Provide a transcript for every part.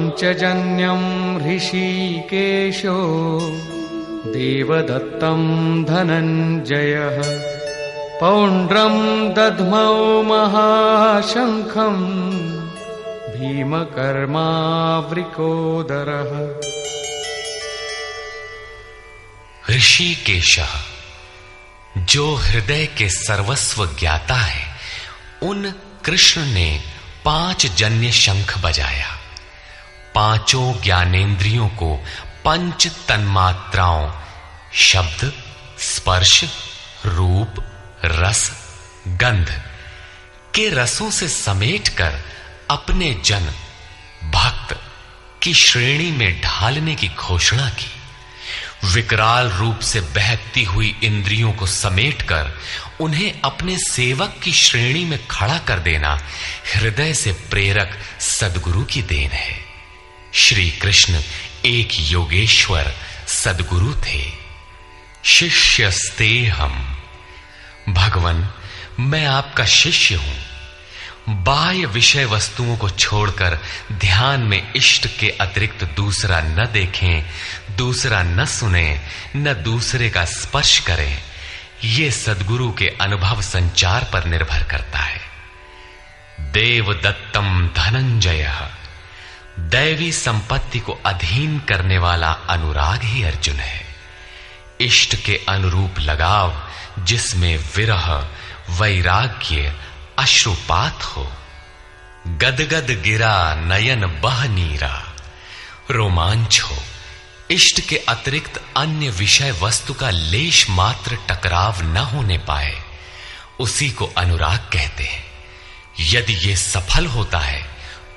पाञ्चजन्यं ऋषिकेशो देवदत्तं धनञ्जयः पौण्ड्रं दध्मौ महाशङ्खं भीमकर्मावृकोदरः। ऋषिकेशः, जो हृदय के सर्वस्व ज्ञाता है, उन कृष्ण ने 5 जन्य शंख बजाया। पांचों ज्ञानेंद्रियों को 5 तन्मात्राओं शब्द, स्पर्श, रूप, रस, गंध के रसों से समेटकर अपने जन भक्त की श्रेणी में ढालने की घोषणा की। विकराल रूप से बहकती हुई इंद्रियों को समेटकर उन्हें अपने सेवक की श्रेणी में खड़ा कर देना हृदय से प्रेरक सद्गुरु की देन है। श्री कृष्ण एक योगेश्वर सद्गुरु थे। शिष्यस्तेहम्, भगवन मैं आपका शिष्य हूं। बाह्य विषय वस्तुओं को छोड़कर ध्यान में इष्ट के अतिरिक्त दूसरा न देखें, दूसरा न सुने, न दूसरे का स्पर्श करें। ये सद्गुरु के अनुभव संचार पर निर्भर करता है। देवदत्तम धनंजयः, दैवी संपत्ति को अधीन करने वाला अनुराग ही अर्जुन है। इष्ट के अनुरूप लगाव जिसमें विरह, वैराग्य, अश्रुपात हो। गदगद गिरा नयन बह नीरा, रोमांच हो। इष्ट के अतिरिक्त अन्य विषय वस्तु का लेश मात्र टकराव न होने पाए, उसी को अनुराग कहते हैं। यदि यह सफल होता है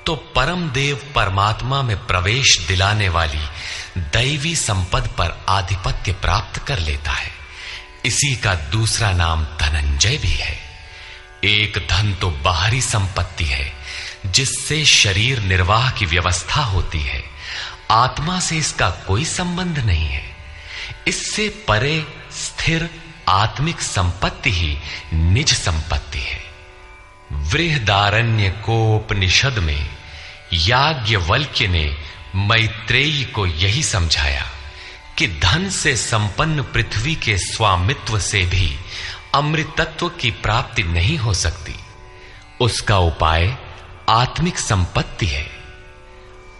तो परम देव परमात्मा में प्रवेश दिलाने वाली दैवी संपद पर आधिपत्य प्राप्त कर लेता है। इसी का दूसरा नाम धनंजय भी है। एक धन तो बाहरी संपत्ति है जिससे शरीर निर्वाह की व्यवस्था होती है। आत्मा से इसका कोई संबंध नहीं है। इससे परे स्थिर आत्मिक संपत्ति ही निज संपत्ति है। बृहदारण्य कोपनिषद में याज्ञवल्क्य ने मैत्रेयी को यही समझाया कि धन से संपन्न पृथ्वी के स्वामित्व से भी अमृतत्व की प्राप्ति नहीं हो सकती। उसका उपाय आत्मिक संपत्ति है।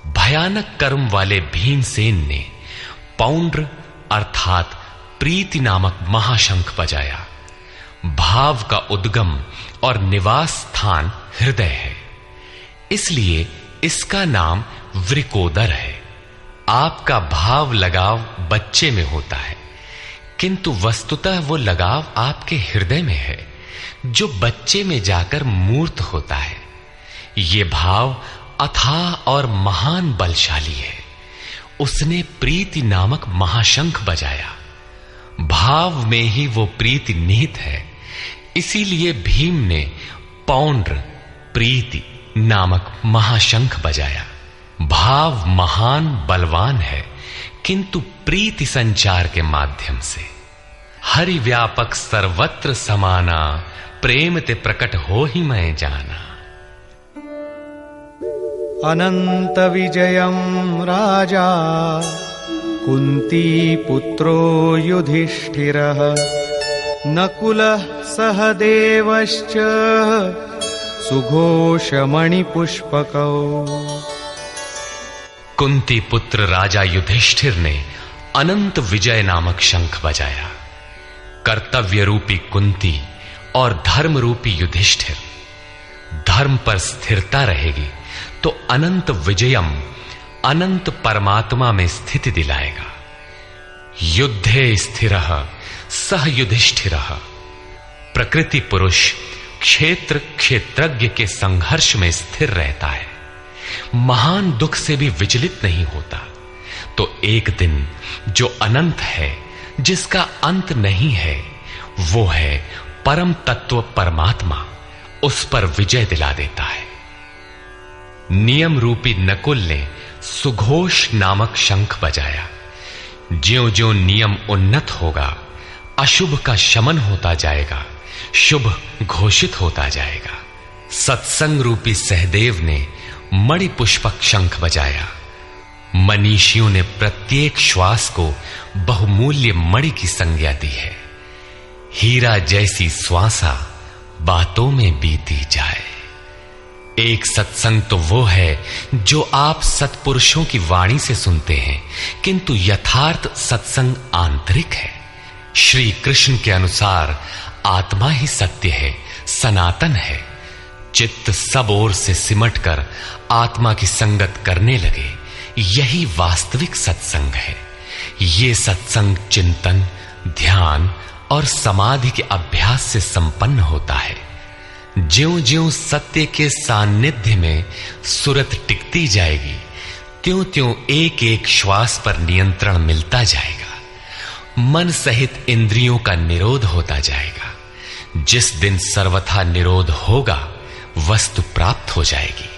भयानक कर्म वाले भीमसेन ने पौंड्र अर्थात प्रीति नामक महाशंख बजाया। भाव का उद्गम और निवास स्थान हृदय है, इसलिए इसका नाम वृकोदर है। आपका भाव लगाव बच्चे में होता है, किंतु वस्तुतः वो लगाव आपके हृदय में है, जो बच्चे में जाकर मूर्त होता है। ये भाव अथाह और महान बलशाली है। उसने प्रीति नामक महाशंख बजाया। भाव में ही वो प्रीति निहित है। इसीलिए भीम ने पौंड्र प्रीति नामक महाशंख बजाया। भाव महान बलवान है, किंतु प्रीति संचार के माध्यम से। हरि व्यापक सर्वत्र समाना, प्रेम ते प्रकट हो ही मैं जाना। अनंत विजयम राजा कुंती पुत्रो युधिष्ठिरः नकुलः सहदेवश्च सुघोषमणिपुष्पकौ। कुंती पुत्र राजा युधिष्ठिर ने अनंत विजय नामक शंख बजाया। कर्तव्य रूपी कुंती और धर्म रूपी युधिष्ठिर। धर्म पर स्थिरता रहेगी तो अनंत विजयम अनंत परमात्मा में स्थिति दिलाएगा। युद्धे स्थिरः सह युधिष्ठिरः। प्रकृति पुरुष क्षेत्र क्षेत्रज्ञ के संघर्ष में स्थिर रहता है, महान दुख से भी विचलित नहीं होता। तो एक दिन जो अनंत है, जिसका अंत नहीं है, वो है परम तत्व परमात्मा, उस पर विजय दिला देता है। नियम रूपी नकुल ने सुघोष नामक शंख बजाया। ज्यों ज्यों नियम उन्नत होगा, अशुभ का शमन होता जाएगा, शुभ घोषित होता जाएगा। सत्संग रूपी सहदेव ने मणिपुष्पक शंख बजाया। मनीषियों ने प्रत्येक श्वास को बहुमूल्य मणि की संज्ञा दी है। हीरा जैसी श्वासा बातों में बीती जाए। एक सत्संग तो वो है जो आप सत्पुरुषों की वाणी से सुनते हैं, किंतु यथार्थ सत्संग आंतरिक है। श्री कृष्ण के अनुसार आत्मा ही सत्य है, सनातन है। चित्त सब ओर से सिमटकर आत्मा की संगत करने लगे, यही वास्तविक सत्संग है। ये सत्संग चिंतन, ध्यान और समाधि के अभ्यास से संपन्न होता है। ज्यों-ज्यों सत्य के सान्निध्य में सुरत टिकती जाएगी, त्यों-त्यों एक-एक श्वास पर नियंत्रण मिलता जाएगा। मन सहित इंद्रियों का निरोध होता जाएगा। जिस दिन सर्वथा निरोध होगा, वस्तु प्राप्त हो जाएगी।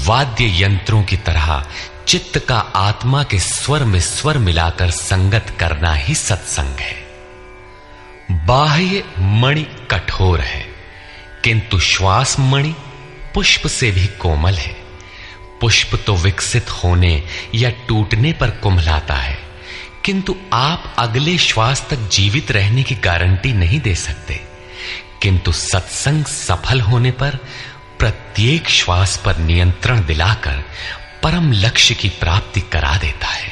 वाद्य यंत्रों की तरह चित्त का आत्मा के स्वर में स्वर मिलाकर संगत करना ही सत्संग है। बाह्य मणि कठोर है, किंतु श्वास मणि पुष्प से भी कोमल है। पुष्प तो विकसित होने या टूटने पर कुम्हलाता है, किंतु आप अगले श्वास तक जीवित रहने की गारंटी नहीं दे सकते। किंतु सत्संग सफल होने पर प्रत्येक श्वास पर नियंत्रण दिलाकर परम लक्ष्य की प्राप्ति करा देता है।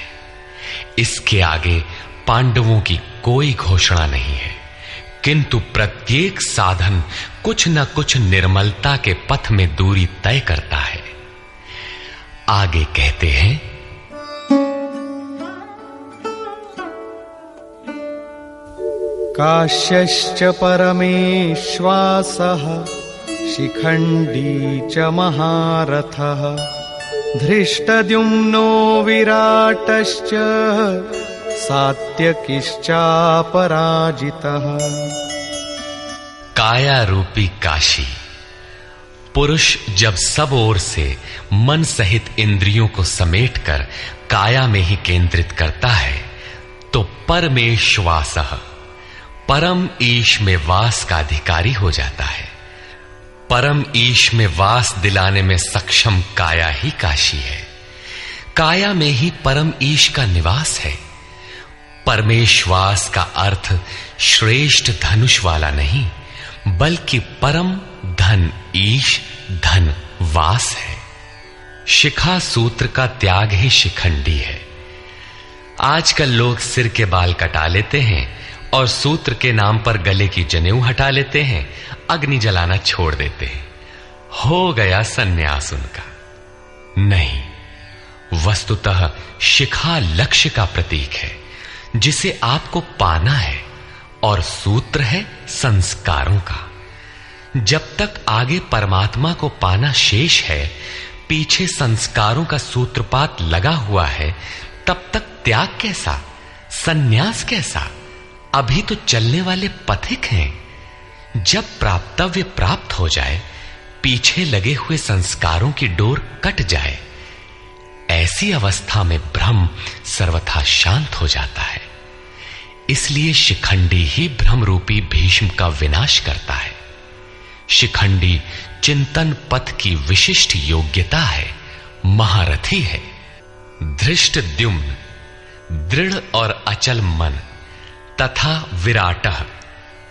इसके आगे पांडवों की कोई घोषणा नहीं है, किंतु प्रत्येक साधन कुछ न कुछ निर्मलता के पथ में दूरी तय करता है। आगे कहते हैं, काश्यश्च परमेश्वासः शिखण्डी च महारथः धृष्टद्युम्नो विराटश्च सात्यकिश्चापराजितः। काया रूपी काशी। पुरुष जब सब ओर से मन सहित इंद्रियों को समेटकर काया में ही केंद्रित करता है, तो परमेश्वासः परम ईश में वास का अधिकारी हो जाता है। परम ईश में वास दिलाने में सक्षम काया ही काशी है। काया में ही परम ईश का निवास है। परमेश्वास का अर्थ श्रेष्ठ धनुष वाला नहीं, बल्कि परम धन ईश धन वास है। शिखा सूत्र का त्याग ही शिखंडी है। आजकल लोग सिर के बाल कटा लेते हैं और सूत्र के नाम पर गले की जनेऊ हटा लेते हैं, अग्नि जलाना छोड़ देते हैं। हो गया सन्यास उनका। नहीं, वस्तुतः शिखा लक्ष्य का प्रतीक है जिसे आपको पाना है, और सूत्र है संस्कारों का। जब तक आगे परमात्मा को पाना शेष है, पीछे संस्कारों का सूत्रपात लगा हुआ है, तब तक त्याग कैसा, सन्यास कैसा? अभी तो चलने वाले पथिक हैं। जब प्राप्तव्य प्राप्त हो जाए, पीछे लगे हुए संस्कारों की डोर कट जाए, ऐसी अवस्था में भ्रम सर्वथा शांत हो जाता है। इसलिए शिखंडी ही भ्रम रूपी भीष्म का विनाश करता है। शिखंडी चिंतन पथ की विशिष्ट योग्यता है, महारथी है। धृष्टद्युम्न दृढ़ और अचल मन तथा विराटः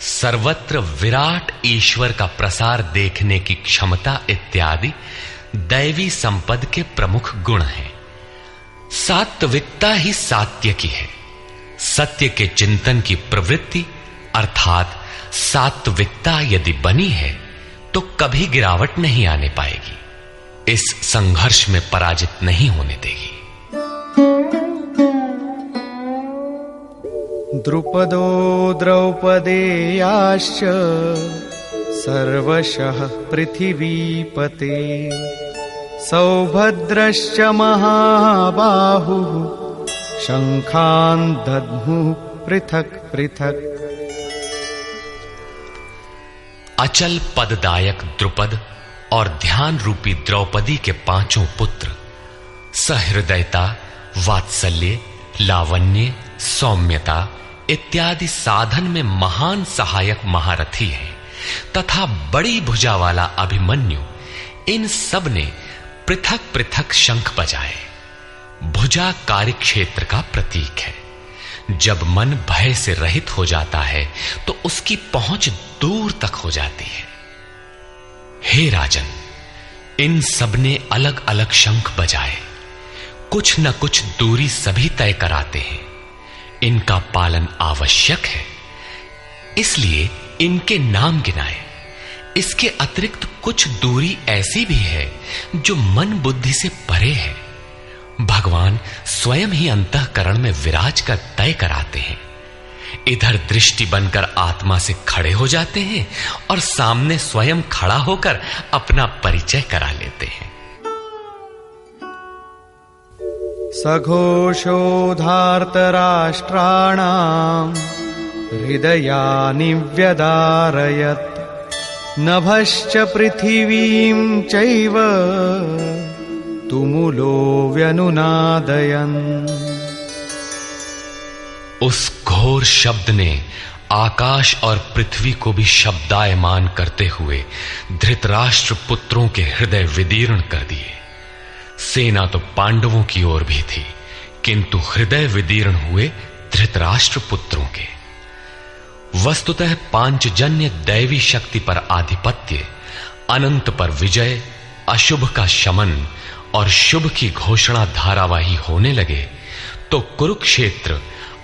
सर्वत्र विराट ईश्वर का प्रसार देखने की क्षमता इत्यादि दैवी संपद के प्रमुख गुण हैं। सात्विकता ही सात्य की है। सत्य के चिंतन की प्रवृत्ति अर्थात सात्विकता यदि बनी है तो कभी गिरावट नहीं आने पाएगी, इस संघर्ष में पराजित नहीं होने देगी। द्रुपदो द्रौपदेयाश्च सर्वशः पृथिवीपते सौभद्रश्च महाबाहुः शंखान् दद्मुः पृथक् पृथक्। अचल पददायक द्रुपद और ध्यान रूपी द्रौपदी के पांचों पुत्र सहृदयता, वात्सल्य, लावण्य, सौम्यता इत्यादि साधन में महान सहायक महारथी हैं, तथा बड़ी भुजा वाला अभिमन्यु, इन सब ने पृथक पृथक शंख बजाए। भुजा कार्यक्षेत्र का प्रतीक है। जब मन भय से रहित हो जाता है तो उसकी पहुंच दूर तक हो जाती है। हे राजन, इन सबने अलग अलग शंख बजाए, कुछ न कुछ दूरी सभी तय कराते हैं। इनका पालन आवश्यक है, इसलिए इनके नाम गिनाए। इसके अतिरिक्त कुछ दूरी ऐसी भी है जो मन बुद्धि से परे है। भगवान स्वयं ही अंतःकरण में विराज कर तय कराते हैं। इधर दृष्टि बनकर आत्मा से खड़े हो जाते हैं और सामने स्वयं खड़ा होकर अपना परिचय करा लेते हैं। सघोषोधार्तराष्ट्राणां हृदयानि व्यदारयत् नभश्च पृथिवीं चैव तुमुलो व्यनुनादयन्। उस घोर शब्द ने आकाश और पृथ्वी को भी शब्दायमान करते हुए धृतराष्ट्र पुत्रों के हृदय विदीर्ण कर दिए। सेना तो पांडवों की ओर भी थी, किंतु हृदय विदीर्ण हुए धृतराष्ट्र पुत्रों के। वस्तुतः पांचजन्य दैवी शक्ति पर आधिपत्य, अनंत पर विजय, अशुभ का शमन और शुभ की घोषणा धारावाही होने लगे तो कुरुक्षेत्र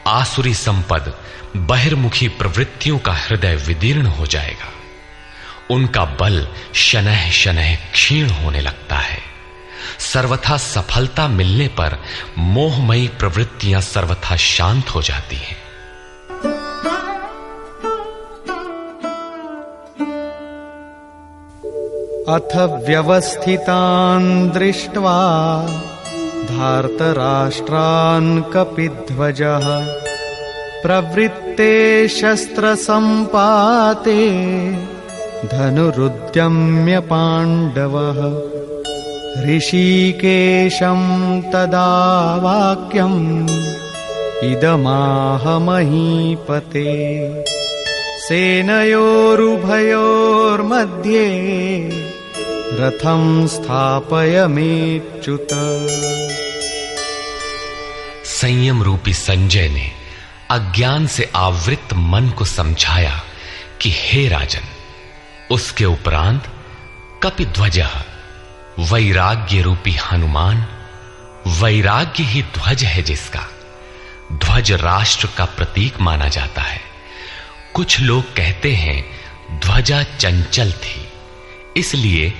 आसुरी संपद, बहिर्मुखी प्रवृत्तियों का हृदय विदीर्ण हो जाएगा। उनका बल शनैः शनैः क्षीण होने लगता है। सर्वथा सफलता मिलने पर मोहमयी प्रवृत्तियां सर्वथा शांत हो जाती हैं। अथ व्यवस्थितान् दृष्ट्वा धार्तराष्ट्रान् कपिध्वजः प्रवृत्ते शस्त्रसम्पाते धनुरुद्यम्य पाण्डवः। ऋषिकेशं तदा वाक्यम् इदमाह महीपते सेनयोरुभयोर्मध्ये रथं स्थापयमेच्युत। संयम रूपी संजय ने अज्ञान से आवृत मन को समझाया कि हे राजन, उसके उपरांत कपिध्वजः वैराग्य रूपी हनुमान, वैराग्य ही ध्वज है जिसका, ध्वज राष्ट्र का प्रतीक माना जाता है। कुछ लोग कहते हैं ध्वजा चंचल थी, इसलिए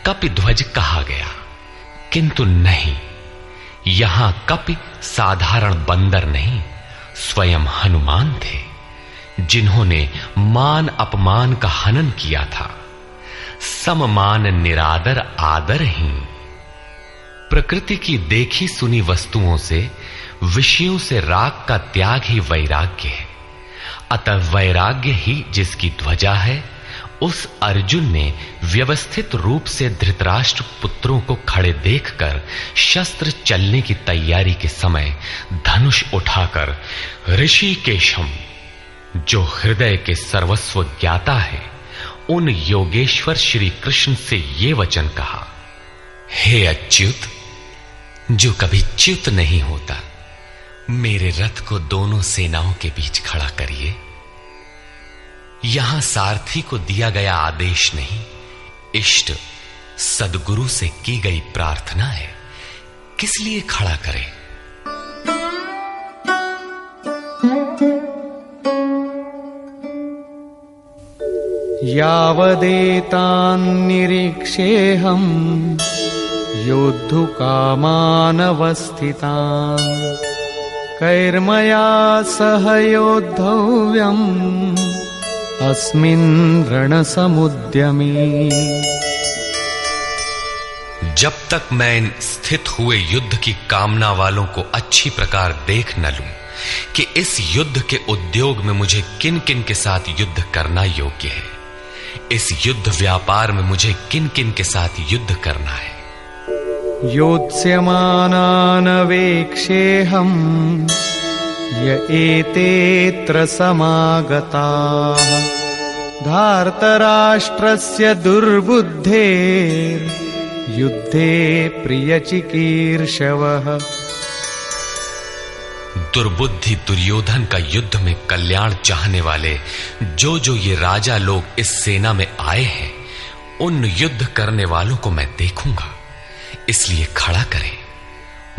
कपिध्वज कहा गया, किंतु नहीं, यहां कपि साधारण बंदर नहीं, स्वयं हनुमान थे, जिन्होंने मान अपमान का हनन किया था। सममान निरादर आदरहीन। प्रकृति की देखी सुनी वस्तुओं से, विषयों से राग का त्याग ही वैराग्य है। अतः वैराग्य ही जिसकी ध्वजा है, उस अर्जुन ने व्यवस्थित रूप से धृतराष्ट्र पुत्रों को खड़े देखकर शस्त्र चलने की तैयारी के समय धनुष उठाकर ऋषिकेशम, जो हृदय के सर्वस्व ज्ञाता है, उन योगेश्वर श्री कृष्ण से ये वचन कहा, हे अच्युत, जो कभी च्युत नहीं होता, मेरे रथ को दोनों सेनाओं के बीच खड़ा करिए। यहां सारथी को दिया गया आदेश नहीं, इष्ट सद्गुरु से की गई प्रार्थना है, किस लिए खड़ा करें? यावदेतान्निरीक्षेऽहं योद्धुकामानवस्थितान् कैर्मया सह योद्धव्यम् अस्मिन् रणसमुद्यमे। जब तक मैं इन स्थित हुए युद्ध की कामना वालों को अच्छी प्रकार देख न लूं कि इस युद्ध के उद्योग में मुझे किन किन के साथ युद्ध करना योग्य है, इस युद्ध व्यापार में मुझे किन किन के साथ युद्ध करना है। योत्स्यमानानवेक्षेऽहम् य एतेऽत्र समागताः धार्तराष्ट्रस्य दुर्बुद्धेर्युद्धे प्रियचिकीर्षवः दुर्बुद्धि दुर्योधन का युद्ध में कल्याण चाहने वाले जो ये राजा लोग इस सेना में आए हैं, उन युद्ध करने वालों को मैं देखूंगा, इसलिए खड़ा करें।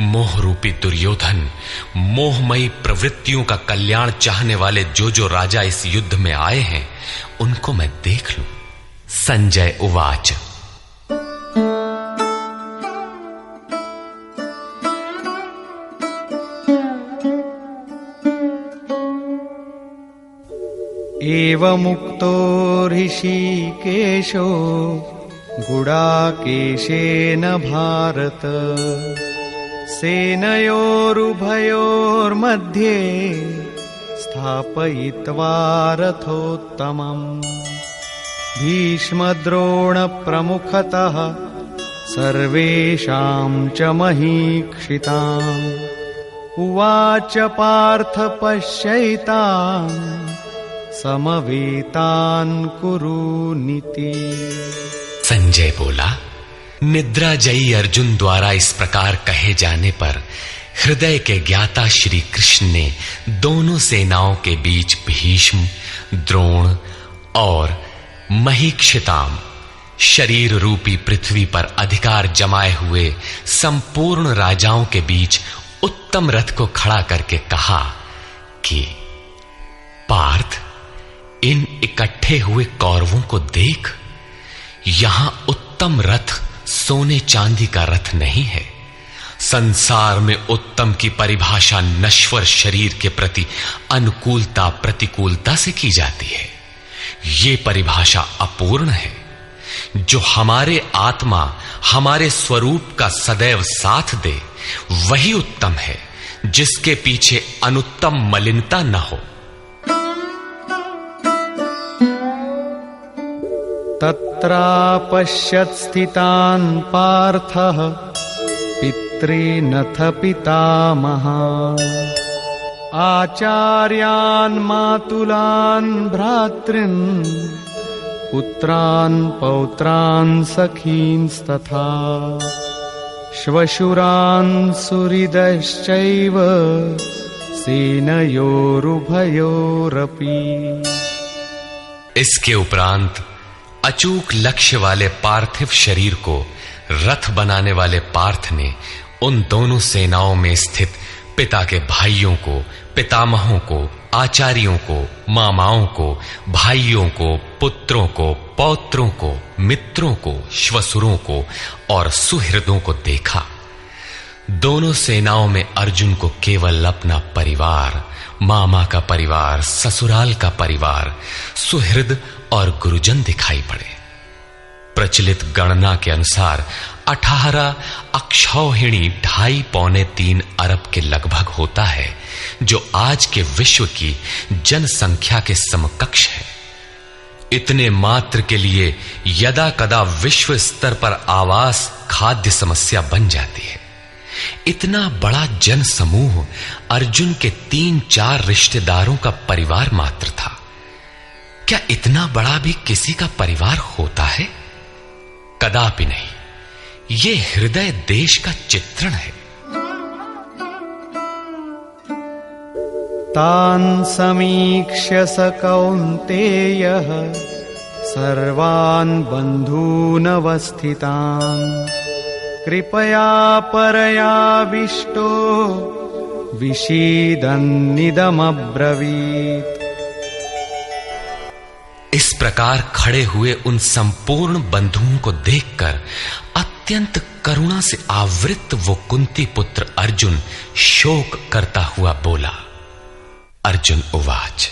मोह रूपी दुर्योधन, मोहमयी प्रवृत्तियों का कल्याण चाहने वाले जो राजा इस युद्ध में आए हैं, उनको मैं देख लूं। संजय उवाच। एवमुक्तो ऋषिकेशो गुडाकेशेन भारत सेनयोरुभयोर्मध्ये स्थापयित्वा रथोत्तमम् भीष्मद्रोणप्रमुखतः सर्वेषां च महीक्षिताम् उवाच पार्थ पश्यैतान् समवेतान् कुरुनीति। संजय बोला, निद्राजयी अर्जुन द्वारा इस प्रकार कहे जाने पर हृदय के ज्ञाता श्री कृष्ण ने दोनों सेनाओं के बीच भीष्म, द्रोण और महीक्षिताम शरीर रूपी पृथ्वी पर अधिकार जमाए हुए संपूर्ण राजाओं के बीच उत्तम रथ को खड़ा करके कहा कि पार्थ, इन इकट्ठे हुए कौरवों को देख, यहां उत्तम रथ सोने चांदी का रथ नहीं है। संसार में उत्तम की परिभाषा नश्वर शरीर के प्रति अनुकूलता प्रतिकूलता से की जाती है। ये परिभाषा अपूर्ण है। जो हमारे आत्मा, हमारे स्वरूप का सदैव साथ दे, वही उत्तम है, जिसके पीछे अनुत्तम मलिनता न हो। तत्रापश्यत् स्थितान् पार्थः पितॄनथ पितामहान् आचार्यान् मातुलान् भ्रातॄन् पुत्रान् पौत्रान् सखींस्तथा श्वशुरान् सुहृदश्चैव सेनयोरुभयोरपि। इसके उपरांत अचूक लक्ष्य वाले पार्थिव शरीर को रथ बनाने वाले पार्थ ने उन दोनों सेनाओं में स्थित पिता के भाइयों को, पितामहों को, आचार्यों को, मामाओं को, भाइयों को, पुत्रों को, पौत्रों को, मित्रों को, श्वसुरों को और सुहृदों को देखा। दोनों सेनाओं में अर्जुन को केवल अपना परिवार, मामा का परिवार, ससुराल का परिवार, सुहृद और गुरुजन दिखाई पड़े। प्रचलित गणना के अनुसार 18 अक्षौहिणी 2.5-3 अरब के लगभग होता है, जो आज के विश्व की जनसंख्या के समकक्ष है। इतने मात्र के लिए यदा कदा विश्व स्तर पर आवास, खाद्य समस्या बन जाती है। इतना बड़ा जन समूह अर्जुन के 3-4 रिश्तेदारों का परिवार मात्र था। क्या इतना बड़ा भी किसी का परिवार होता है? कदापि नहीं। ये हृदय देश का चित्रण है। तान् समीक्ष्य स कौन्तेयः सर्वान् बन्धूनवस्थितान् कृपया परयाविष्टो विषीदन्निदमब्रवीत्। इस प्रकार खड़े हुए उन संपूर्ण बंधुओं को देखकर अत्यंत करुणा से आवृत वो कुंती पुत्र अर्जुन शोक करता हुआ बोला। अर्जुन उवाच।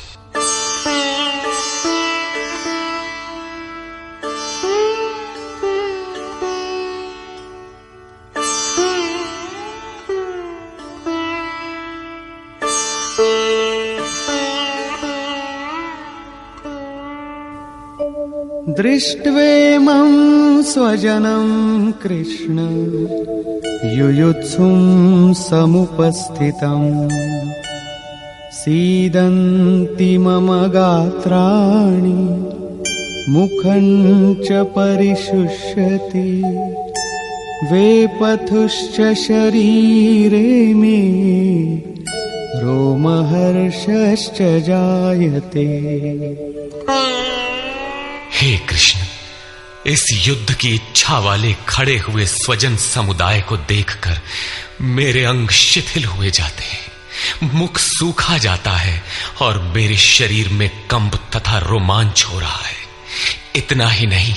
दृष्ट्वेमं स्वजनं कृष्ण युयुत्सुं समुपस्थितम् सीदन्ति मम गात्राणि मुखं च परिशुष्यति वेपथुश्च शरीरे मे हर्षश्च जायते। हे कृष्ण, इस युद्ध की इच्छा वाले खड़े हुए स्वजन समुदाय को देखकर मेरे अंग शिथिल हुए जाते हैं, मुख सूखा जाता है और मेरे शरीर में कंप तथा रोमांच हो रहा है। इतना ही नहीं,